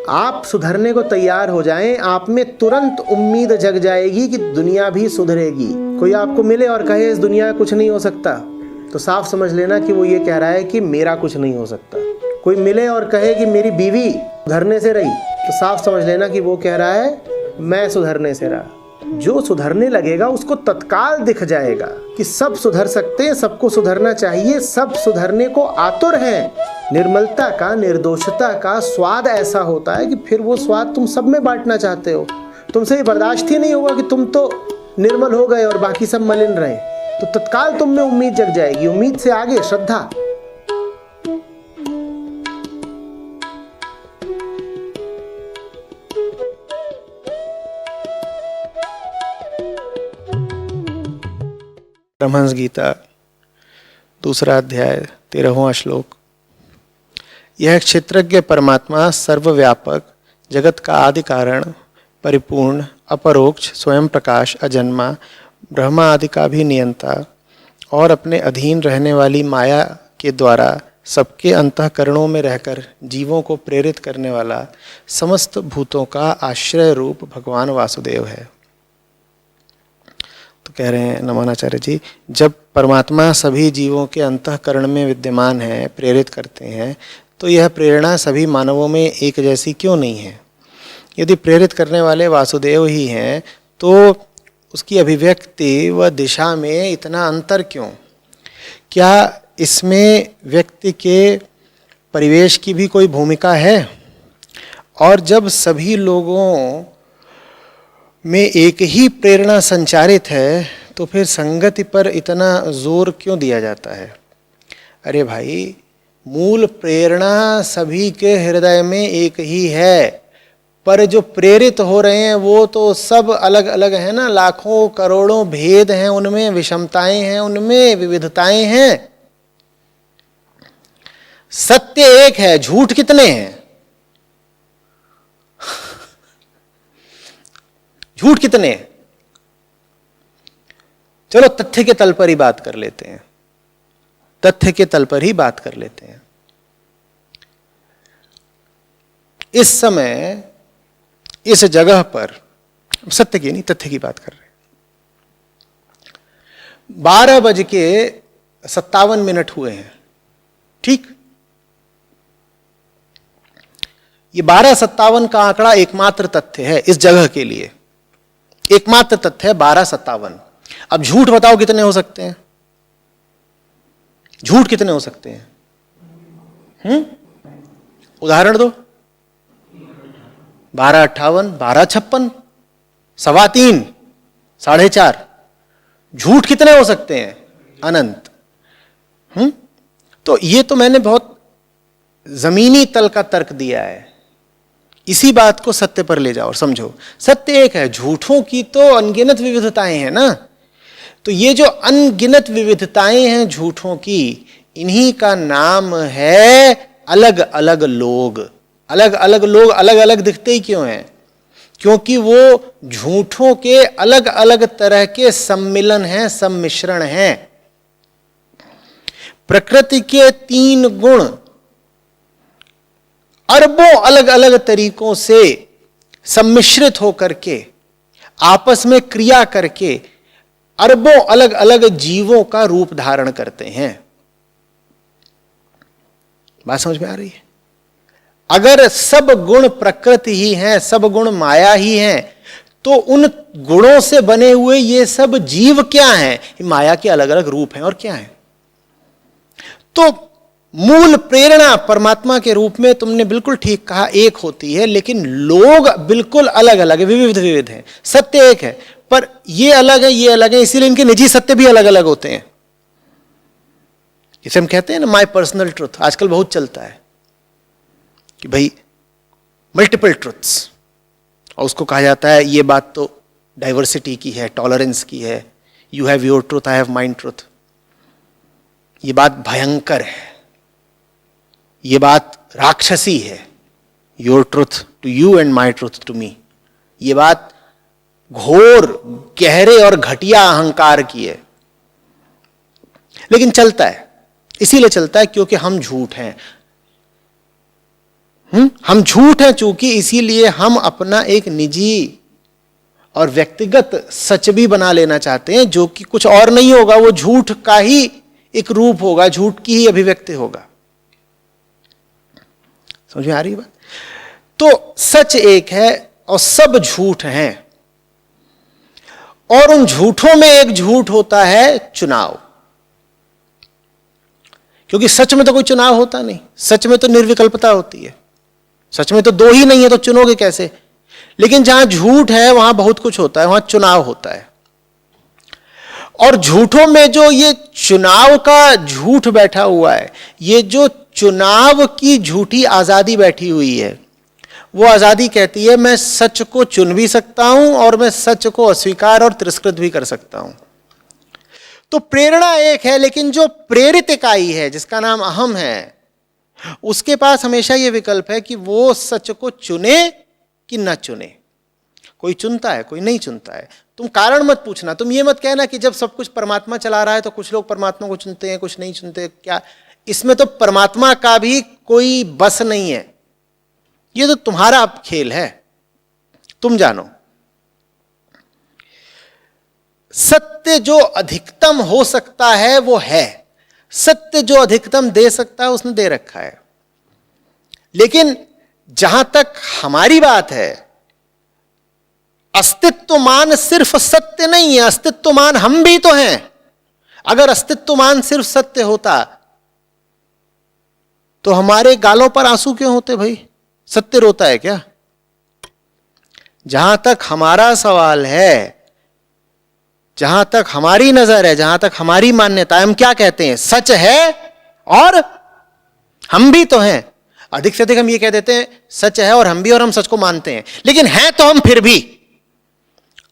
आप सुधरने को तैयार हो जाएं, आप में तुरंत उम्मीद जग जाएगी कि दुनिया भी सुधरेगी। कोई आपको मिले और कहे इस दुनिया में कुछ नहीं हो सकता, तो साफ समझ लेना कि वो ये कह रहा है कि मेरा कुछ नहीं हो सकता। कोई मिले और कहे कि मेरी बीवी सुधरने से रही, तो साफ समझ लेना कि वो कह रहा है मैं सुधरने से रहा। जो सुधरने लगेगा उसको तत्काल दिख जाएगा कि सब सुधर सकते हैं, सबको सुधरना चाहिए, सब सुधरने को आतुर हैं। निर्मलता का, निर्दोषता का स्वाद ऐसा होता है कि फिर वो स्वाद तुम सब में बांटना चाहते हो। तुमसे ये बर्दाश्त ही नहीं होगा कि तुम तो निर्मल हो गए और बाकी सब मलिन रहे। तो तत्काल तुम में उम्मीद जग जाएगी। उम्मीद से आगे श्रद्धा। ब्रह्मंस गीता 2 अध्याय 13वां श्लोक। यह क्षेत्रज्ञ परमात्मा सर्वव्यापक, जगत का आदि कारण, परिपूर्ण, अपरोक्ष, स्वयं प्रकाश, अजन्मा, ब्रह्मा आदि का भी नियंता और अपने अधीन रहने वाली माया के द्वारा सबके अंतःकरणों में रहकर जीवों को प्रेरित करने वाला समस्त भूतों का आश्रय रूप भगवान वासुदेव है। तो कह रहे हैं नमनाचार्य जी, जब परमात्मा सभी जीवों के अंतःकरण में विद्यमान है, प्रेरित करते हैं, तो यह प्रेरणा सभी मानवों में एक जैसी क्यों नहीं है? यदि प्रेरित करने वाले वासुदेव ही हैं, तो उसकी अभिव्यक्ति व दिशा में इतना अंतर क्यों? क्या इसमें व्यक्ति के परिवेश की भी कोई भूमिका है? और जब सभी लोगों में एक ही प्रेरणा संचारित है, तो फिर संगति पर इतना जोर क्यों दिया जाता है? अरे भाई, मूल प्रेरणा सभी के हृदय में एक ही है, पर जो प्रेरित हो रहे हैं वो तो सब अलग अलग हैं ना। लाखों करोड़ों भेद हैं, उनमें विषमताएं हैं, उनमें विविधताएं हैं। सत्य एक है, झूठ कितने हैं? झूठ कितने हैं? चलो तथ्य के तल पर ही बात कर लेते हैं। तथ्य के तल पर ही बात कर लेते हैं। इस समय इस जगह पर, सत्य की नहीं तथ्य की बात कर रहे हैं, 12:57 हुए हैं। ठीक, ये 12:57 का आंकड़ा एकमात्र तथ्य है इस जगह के लिए। एकमात्र तथ्य है 12:57। अब झूठ बताओ कितने हो सकते हैं? झूठ कितने हो सकते हैं? उदाहरण दो। 12:58, 12:56, 3.25, 4.5। झूठ कितने हो सकते हैं? अनंत। तो ये तो मैंने बहुत जमीनी तल का तर्क दिया है। इसी बात को सत्य पर ले जाओ और समझो। सत्य एक है, झूठों की तो अनगिनत विविधताएं हैं ना। तो ये जो अनगिनत विविधताएं हैं झूठों की, इन्हीं का नाम है अलग अलग लोग। अलग अलग लोग अलग अलग दिखते ही क्यों हैं? क्योंकि वो झूठों के अलग अलग तरह के सम्मिलन हैं, सम्मिश्रण हैं। प्रकृति के 3 गुण अरबों अलग अलग तरीकों से सम्मिश्रित होकर के, आपस में क्रिया करके अरबों अलग अलग जीवों का रूप धारण करते हैं। बात समझ में आ रही है? अगर सब गुण प्रकृति ही हैं, सब गुण माया ही हैं, तो उन गुणों से बने हुए ये सब जीव क्या हैं? माया के अलग अलग रूप हैं। और क्या हैं? तो मूल प्रेरणा परमात्मा के रूप में तुमने बिल्कुल ठीक कहा, एक होती है, लेकिन लोग बिल्कुल अलग अलग है, विविध विविध हैं। सत्य एक है, पर ये अलग है, ये अलग है, इसीलिए इनके निजी सत्य भी अलग अलग होते हैं। जिसे हम कहते हैं ना माय पर्सनल ट्रुथ, आजकल बहुत चलता है कि भाई मल्टीपल ट्रुथ्स, और उसको कहा जाता है ये बात तो डाइवर्सिटी की है, टॉलरेंस की है। You have your truth, I have mine truth. ये बात भयंकर है, ये बात राक्षसी है। Your truth to you and my truth to me. ये बात घोर, गहरे और घटिया अहंकार की है। लेकिन चलता है, इसीलिए चलता है क्योंकि हम झूठ हैं। हम झूठ हैं चूंकि, इसीलिए हम अपना एक निजी और व्यक्तिगत सच भी बना लेना चाहते हैं, जो कि कुछ और नहीं होगा, वो झूठ का ही एक रूप होगा, झूठ की ही अभिव्यक्ति होगा। समझ में आ रही बात? तो सच एक है और सब झूठ हैं, और उन झूठों में एक झूठ होता है चुनाव। क्योंकि सच में तो कोई चुनाव होता नहीं, सच में तो निर्विकल्पता होती है, सच में तो दो ही नहीं है, तो चुनोगे कैसे? लेकिन जहां झूठ है वहां बहुत कुछ होता है, वहां चुनाव होता है। और झूठों में जो ये चुनाव का झूठ बैठा हुआ है, ये जो चुनाव की झूठी आजादी बैठी हुई है, वो आजादी कहती है मैं सच को चुन भी सकता हूं और मैं सच को अस्वीकार और तिरस्कृत भी कर सकता हूं। तो प्रेरणा एक है, लेकिन जो प्रेरित इकाई है जिसका नाम अहम है, उसके पास हमेशा यह विकल्प है कि वो सच को चुने कि न चुने। कोई चुनता है, कोई नहीं चुनता है। तुम कारण मत पूछना, तुम ये मत कहना कि जब सब कुछ परमात्मा चला रहा है तो कुछ लोग परमात्मा को चुनते हैं, कुछ नहीं चुनते। क्या इसमें तो परमात्मा का भी कोई बस नहीं है, ये तो तुम्हारा खेल है, तुम जानो। सत्य जो अधिकतम हो सकता है वो है, सत्य जो अधिकतम दे सकता है उसने दे रखा है। लेकिन जहां तक हमारी बात है, अस्तित्वमान सिर्फ सत्य नहीं है, अस्तित्वमान हम भी तो हैं। अगर अस्तित्वमान सिर्फ सत्य होता तो हमारे गालों पर आंसू क्यों होते भाई? सत्य रोता है क्या? जहां तक हमारा सवाल है, जहां तक हमारी नजर है, जहां तक हमारी मान्यता है, हम क्या कहते हैं? सच है और हम भी तो हैं। अधिक से अधिक हम ये कह देते हैं सच है और हम भी, और हम सच को मानते हैं। लेकिन हैं तो हम फिर भी,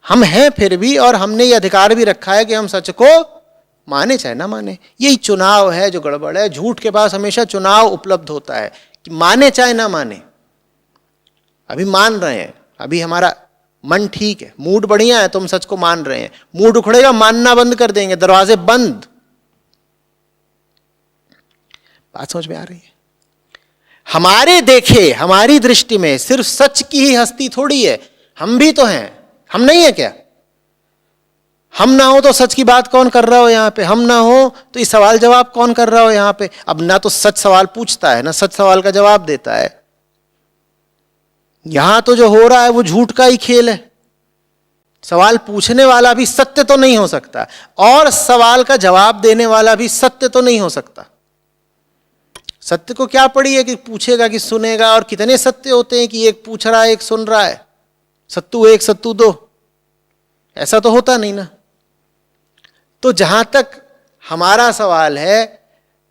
हम हैं फिर भी, और हमने ये अधिकार भी रखा है कि हम सच को माने चाहे ना माने। यही चुनाव है जो गड़बड़ है। झूठ के पास हमेशा चुनाव उपलब्ध होता है कि माने चाहे ना माने। अभी मान रहे हैं, अभी हमारा मन ठीक है, मूड बढ़िया है तो हम सच को मान रहे हैं। मूड उखड़ेगा, मानना बंद कर देंगे, दरवाजे बंद। बात समझ में आ रही है? हमारे देखे, हमारी दृष्टि में सिर्फ सच की ही हस्ती थोड़ी है, हम भी तो हैं। हम नहीं है क्या? हम ना हो तो सच की बात कौन कर रहा हो यहां पे? हम ना हो तो ये सवाल जवाब कौन कर रहा हो यहां पे? अब ना तो सच सवाल पूछता है, ना सच सवाल का जवाब देता है। यहां तो जो हो रहा है वो झूठ का ही खेल है। सवाल पूछने वाला भी सत्य तो नहीं हो सकता, और सवाल का जवाब देने वाला भी सत्य तो नहीं हो सकता। सत्य को क्या पड़ी है कि पूछेगा कि सुनेगा? और कितने सत्य होते हैं कि एक पूछ रहा है, एक सुन रहा है। सत्तू एक सत्तू दो, ऐसा तो होता नहीं ना। तो जहां तक हमारा सवाल है,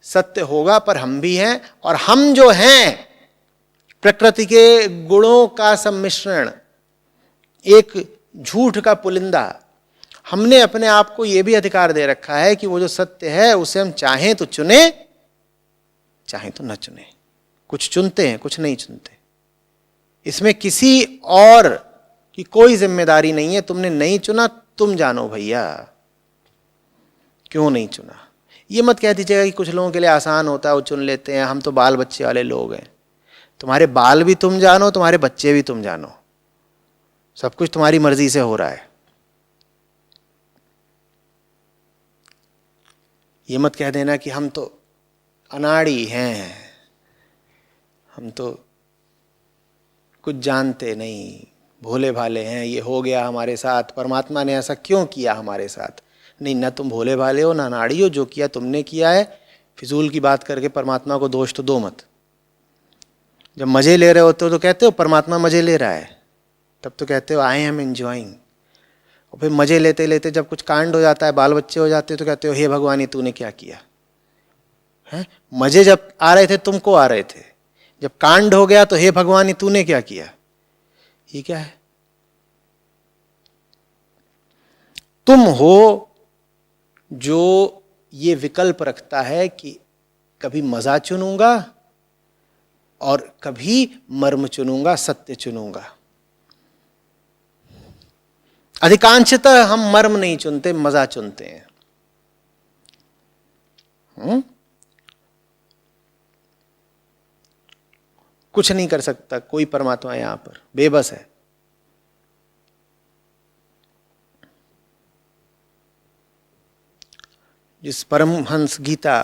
सत्य होगा पर हम भी हैं, और हम जो हैं प्रकृति के गुणों का सम्मिश्रण, एक झूठ का पुलिंदा। हमने अपने आप को यह भी अधिकार दे रखा है कि वो जो सत्य है उसे हम चाहें तो चुने, चाहें तो न चुने। कुछ चुनते हैं, कुछ नहीं चुनते। इसमें किसी और की कोई जिम्मेदारी नहीं है। तुमने नहीं चुना, तुम जानो भैया क्यों नहीं चुना। ये मत कह दीजिएगा कि कुछ लोगों के लिए आसान होता है, वो चुन लेते हैं, हम तो बाल बच्चे वाले लोग हैं। तुम्हारे बाल भी तुम जानो, तुम्हारे बच्चे भी तुम जानो, सब कुछ तुम्हारी मर्जी से हो रहा है। ये मत कह देना कि हम तो अनाड़ी हैं, हम तो कुछ जानते नहीं, भोले भाले हैं, ये हो गया हमारे साथ, परमात्मा ने ऐसा क्यों किया हमारे साथ। नहीं, ना तुम भोले भाले हो ना अनाड़ी हो, जो किया तुमने किया है। फिजूल की बात करके परमात्मा को दोष तो दो मत। जब मजे ले रहे होते हो तो कहते हो परमात्मा मजे ले रहा है, तब तो कहते हो आई एम एंजॉइंग। और फिर मजे लेते लेते जब कुछ कांड हो जाता है, बाल बच्चे हो जाते हैं, तो कहते हो हे भगवान, तूने क्या किया है। मजे जब आ रहे थे तुमको आ रहे थे, जब कांड हो गया तो हे भगवान तूने क्या किया। ये क्या है? तुम हो जो ये विकल्प रखता है कि कभी मजा चुनूंगा और कभी मर्म चुनूंगा, सत्य चुनूंगा। अधिकांशतः हम मर्म नहीं चुनते, मजा चुनते हैं। कुछ नहीं कर सकता कोई परमात्मा यहां पर, बेबस है। जिस परमहंस गीता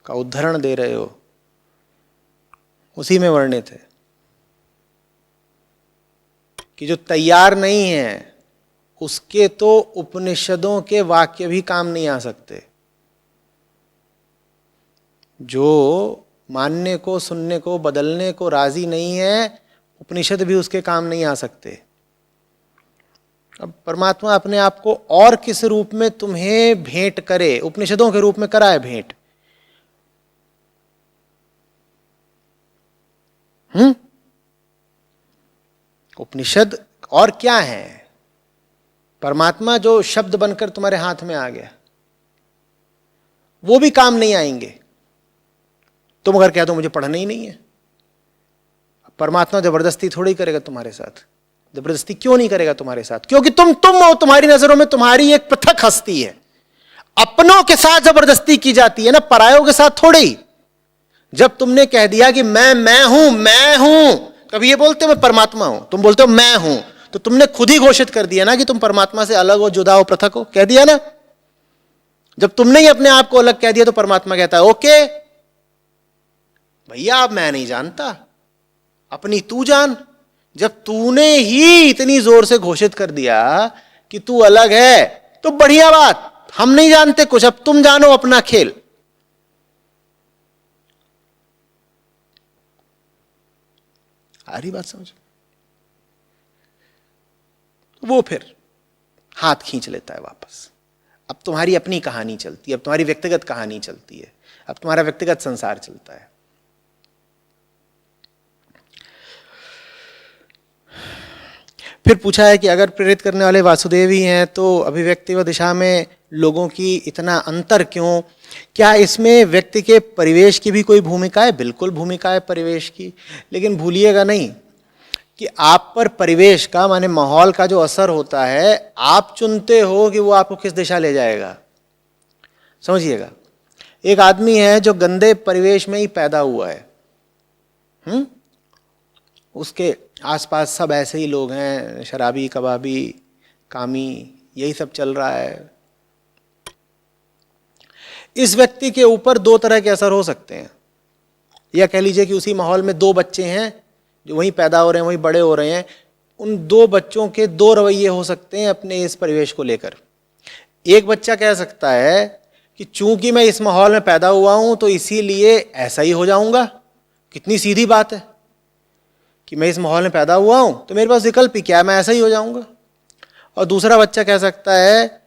का उद्धरण दे रहे हो उसी में वर्णित है कि जो तैयार नहीं है उसके तो उपनिषदों के वाक्य भी काम नहीं आ सकते। जो मानने को, सुनने को, बदलने को राजी नहीं है, उपनिषद भी उसके काम नहीं आ सकते। अब परमात्मा अपने आप को और किस रूप में तुम्हें भेंट करे? उपनिषदों के रूप में कराए भेंट। उपनिषद और क्या है? परमात्मा जो शब्द बनकर तुम्हारे हाथ में आ गया, वो भी काम नहीं आएंगे। तुम अगर कह दो मुझे पढ़ना ही नहीं है, परमात्मा जबरदस्ती थोड़ी करेगा तुम्हारे साथ। जबरदस्ती क्यों नहीं करेगा तुम्हारे साथ? क्योंकि तुम हो, तुम्हारी नजरों में तुम्हारी एक पृथक हस्ती है। अपनों के साथ जबरदस्ती की जाती है ना, परायों के साथ थोड़ी। जब तुमने कह दिया कि मैं हूं, कभी ये बोलते हो मैं परमात्मा हूं, तुम बोलते हो मैं हूं, तो तुमने खुद ही घोषित कर दिया ना कि तुम परमात्मा से अलग हो, जुदा हो, पृथक हो। कह दिया ना। जब तुमने ही अपने आप को अलग कह दिया तो परमात्मा कहता है ओके भैया, अब मैं नहीं जानता, अपनी तू जान। जब तूने ही इतनी जोर से घोषित कर दिया कि तू अलग है तो बढ़िया बात, हम नहीं जानते कुछ, अब तुम जानो अपना खेल। आ रही बात समझ? वो फिर हाथ खींच लेता है वापस। अब तुम्हारी अपनी कहानी चलती है, अब तुम्हारी व्यक्तिगत कहानी चलती है, अब तुम्हारा व्यक्तिगत संसार चलता है। फिर पूछा है कि अगर प्रेरित करने वाले वासुदेव ही हैं तो अभिव्यक्ति व दिशा में लोगों की इतना अंतर क्यों? क्या इसमें व्यक्ति के परिवेश की भी कोई भूमिका है? बिल्कुल भूमिका है परिवेश की, लेकिन भूलिएगा नहीं कि आप पर परिवेश का, माने माहौल का जो असर होता है, आप चुनते हो कि वो आपको किस दिशा ले जाएगा। समझिएगा, एक आदमी है जो गंदे परिवेश में ही पैदा हुआ है, उसके आसपास सब ऐसे ही लोग हैं, शराबी, कबाबी, कामी, यही सब चल रहा है। इस व्यक्ति के ऊपर दो तरह के असर हो सकते हैं। या कह लीजिए कि उसी माहौल में दो बच्चे हैं जो वहीं पैदा हो रहे हैं, वहीं बड़े हो रहे हैं। उन दो बच्चों के दो रवैये हो सकते हैं अपने इस परिवेश को लेकर। एक बच्चा कह सकता है कि चूंकि मैं इस माहौल में पैदा हुआ हूं तो इसीलिए ऐसा ही हो जाऊंगा। कितनी सीधी बात है कि मैं इस माहौल में पैदा हुआ हूं तो मेरे पास विकल्प ही क्या है, मैं ऐसा ही हो जाऊंगा। और दूसरा बच्चा कह सकता है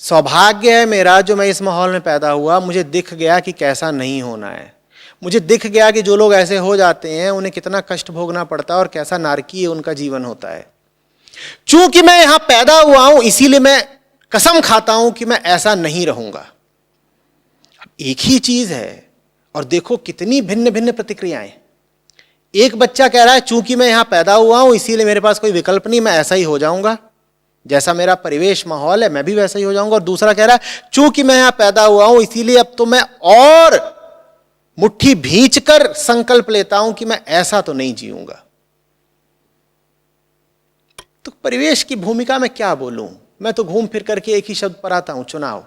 सौभाग्य है मेरा जो मैं इस माहौल में पैदा हुआ, मुझे दिख गया कि कैसा नहीं होना है, मुझे दिख गया कि जो लोग ऐसे हो जाते हैं उन्हें कितना कष्ट भोगना पड़ता है और कैसा नारकीय उनका जीवन होता है। चूंकि मैं यहां पैदा हुआ हूं इसीलिए मैं कसम खाता हूं कि मैं ऐसा नहीं रहूंगा। एक ही चीज है और देखो कितनी भिन्न भिन्न प्रतिक्रियाएं। एक बच्चा कह रहा है चूंकि मैं यहां पैदा हुआ हूं इसीलिए मेरे पास कोई विकल्प नहीं, मैं ऐसा ही हो जाऊंगा, जैसा मेरा परिवेश माहौल है मैं भी वैसा ही हो जाऊंगा। और दूसरा कह रहा है चूंकि मैं यहां पैदा हुआ हूं इसीलिए अब तो मैं और मुट्ठी भींचकर संकल्प लेता हूं कि मैं ऐसा तो नहीं जीऊंगा। तो परिवेश की भूमिका में क्या बोलूं, मैं तो घूम फिर करके एक ही शब्द पर आता हूं, चुनाव।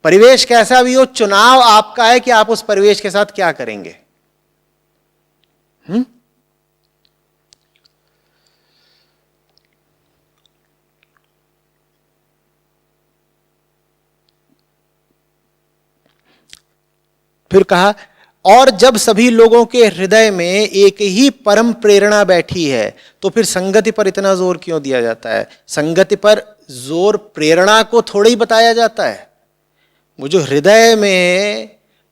परिवेश कैसा भी हो, चुनाव आपका है कि आप उस परिवेश के साथ क्या करेंगे। फिर कहा और जब सभी लोगों के हृदय में एक ही परम प्रेरणा बैठी है तो फिर संगति पर इतना जोर क्यों दिया जाता है? संगति पर जोर प्रेरणा को थोड़ा ही बताया जाता है। वो जो हृदय में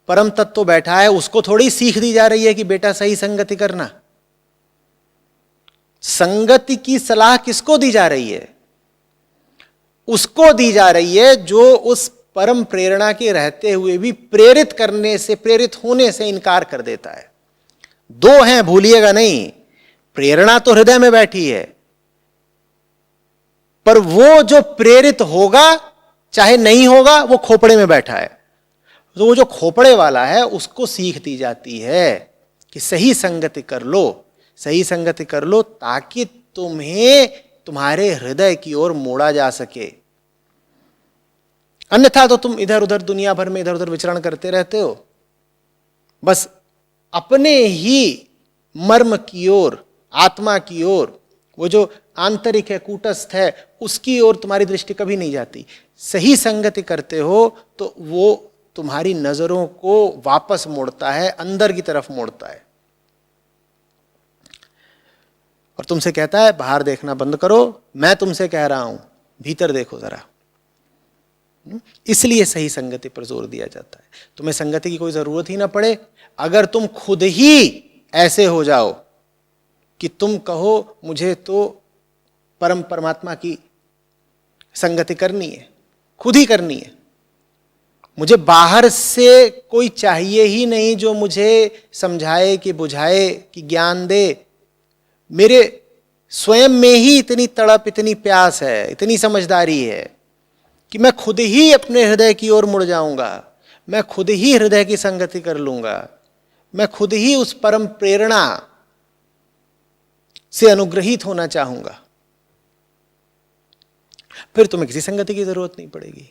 परम तत्व बैठा है उसको थोड़ी सीख दी जा रही है कि बेटा सही संगति करना। संगति की सलाह किसको दी जा रही है? उसको दी जा रही है जो उस परम प्रेरणा के रहते हुए भी प्रेरित करने से, प्रेरित होने से इनकार कर देता है। दो हैं, भूलिएगा नहीं। प्रेरणा तो हृदय में बैठी है, पर वो जो प्रेरित होगा चाहे नहीं होगा वो खोपड़े में बैठा है। तो वो जो खोपड़े वाला है उसको सीख दी जाती है कि सही संगति कर लो, सही संगति कर लो ताकि तुम्हें तुम्हारे हृदय की ओर मोड़ा जा सके। अन्यथा तो तुम इधर उधर दुनिया भर में इधर उधर विचरण करते रहते हो, बस अपने ही मर्म की ओर, आत्मा की ओर, वो जो आंतरिक है, कूटस्थ है, उसकी ओर तुम्हारी दृष्टि कभी नहीं जाती। सही संगति करते हो तो वो तुम्हारी नजरों को वापस मोड़ता है, अंदर की तरफ मोड़ता है और तुमसे कहता है बाहर देखना बंद करो, मैं तुमसे कह रहा हूं भीतर देखो जरा। इसलिए सही संगति पर जोर दिया जाता है। तुम्हें संगति की कोई जरूरत ही ना पड़े, अगर तुम खुद ही ऐसे हो जाओ कि तुम कहो मुझे तो परम परमात्मा की संगति करनी है, खुद ही करनी है, मुझे बाहर से कोई चाहिए ही नहीं जो मुझे समझाए कि बुझाए कि ज्ञान दे, मेरे स्वयं में ही इतनी तड़प, इतनी प्यास है, इतनी समझदारी है कि मैं खुद ही अपने हृदय की ओर मुड़ जाऊंगा, मैं खुद ही हृदय की संगति कर लूंगा, मैं खुद ही उस परम प्रेरणा से अनुग्रहित होना चाहूंगा, फिर तुम्हें किसी संगति की जरूरत नहीं पड़ेगी।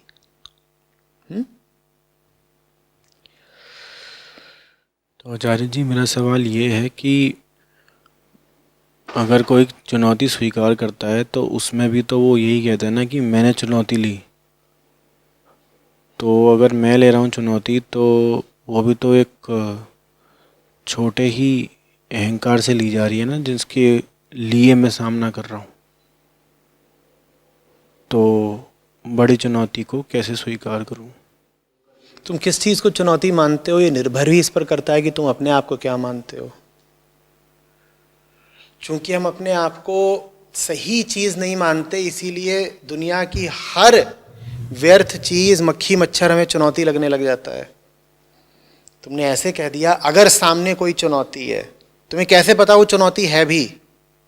तो आचार्य जी, मेरा सवाल ये है कि अगर कोई चुनौती स्वीकार करता है तो उसमें भी तो वो यही कहता है ना कि मैंने चुनौती ली, तो अगर मैं ले रहा हूँ चुनौती तो वो भी तो एक छोटे ही अहंकार से ली जा रही है ना, जिसके लिए मैं सामना कर रहा हूँ। तो बड़ी चुनौती को कैसे स्वीकार करूँ? तुम किस चीज को चुनौती मानते हो ये निर्भर भी इस पर करता है कि तुम अपने आप को क्या मानते हो। चूंकि हम अपने आप को सही चीज नहीं मानते, इसीलिए दुनिया की हर व्यर्थ चीज, मक्खी मच्छर हमें चुनौती लगने लग जाता है। तुमने ऐसे कह दिया, अगर सामने कोई चुनौती है, तुम्हें कैसे पता वो चुनौती है भी,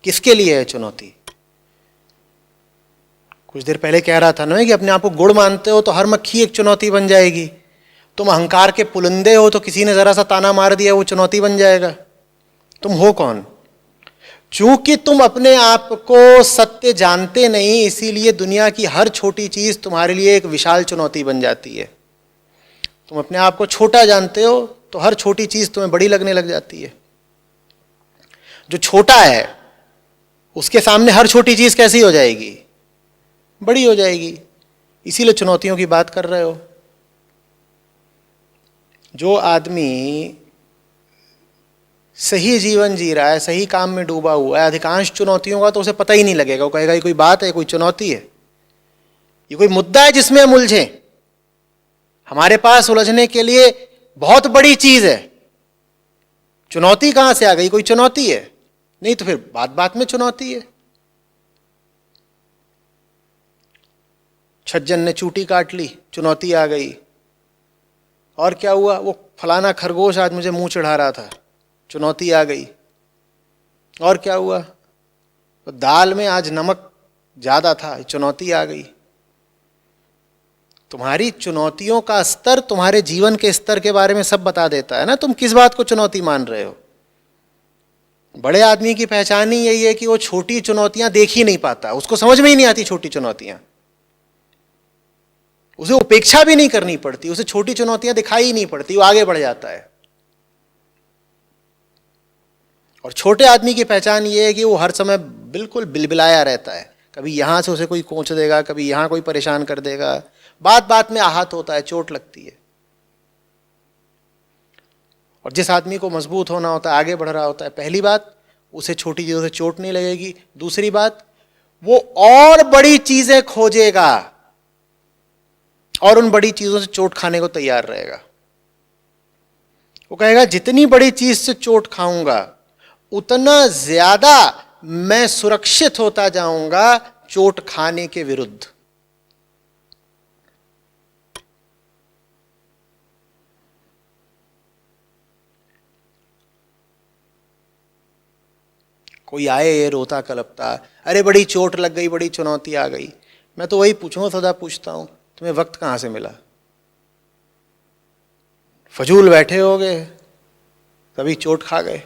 किसके लिए है चुनौती? कुछ देर पहले कह रहा था ना कि अपने आप को गुड़ मानते हो तो हर मक्खी एक चुनौती बन जाएगी। तुम अहंकार के पुलंदे हो तो किसी ने जरा सा ताना मार दिया वो चुनौती बन जाएगा। तुम हो कौन? चूंकि तुम अपने आप को सत्य जानते नहीं, इसीलिए दुनिया की हर छोटी चीज तुम्हारे लिए एक विशाल चुनौती बन जाती है। तुम अपने आप को छोटा जानते हो तो हर छोटी चीज तुम्हें बड़ी लगने लग जाती है। जो छोटा है उसके सामने हर छोटी चीज कैसी हो जाएगी? बड़ी हो जाएगी। इसीलिए चुनौतियों की बात कर रहे हो। जो आदमी सही जीवन जी रहा है, सही काम में डूबा हुआ है, अधिकांश चुनौतियों का तो उसे पता ही नहीं लगेगा। वो कहेगा ये कोई बात है, कोई चुनौती है, ये कोई मुद्दा है जिसमें हम उलझे। हमारे पास उलझने के लिए बहुत बड़ी चीज है, चुनौती कहां से आ गई? कोई चुनौती है नहीं तो फिर बात बात में चुनौती है। छज्जन ने चूटी काट ली, चुनौती आ गई। और क्या हुआ? वो फलाना खरगोश आज मुझे मुंह चढ़ा रहा था, चुनौती आ गई। और क्या हुआ? तो दाल में आज नमक ज्यादा था, चुनौती आ गई। तुम्हारी चुनौतियों का स्तर तुम्हारे जीवन के स्तर के बारे में सब बता देता है ना। तुम किस बात को चुनौती मान रहे हो? बड़े आदमी की पहचान ही यही है कि वो छोटी चुनौतियां देख ही नहीं पाता, उसको समझ में ही नहीं आती छोटी चुनौतियां, उसे उपेक्षा भी नहीं करनी पड़ती, उसे छोटी चुनौतियां दिखाई ही नहीं पड़ती, वो आगे बढ़ जाता है। और छोटे आदमी की पहचान ये है कि वो हर समय बिल्कुल बिलबिलाया रहता है। कभी यहां से उसे कोई कोंच देगा, कभी यहां कोई परेशान कर देगा, बात बात में आहत होता है, चोट लगती है। और जिस आदमी को मजबूत होना होता है, आगे बढ़ रहा होता है, पहली बात उसे छोटी चीजों से चोट नहीं लगेगी। दूसरी बात, वो और बड़ी चीजें खोजेगा और उन बड़ी चीजों से चोट खाने को तैयार रहेगा। वो कहेगा जितनी बड़ी चीज से चोट खाऊंगा उतना ज्यादा मैं सुरक्षित होता जाऊंगा चोट खाने के विरुद्ध। कोई आए ये रोता कलपता, अरे बड़ी चोट लग गई, बड़ी चुनौती आ गई। मैं तो वही पूछूंगा, सदा पूछता हूं, तुम्हें वक्त कहां से मिला? फजूल बैठे होगे, तभी चोट खा गए।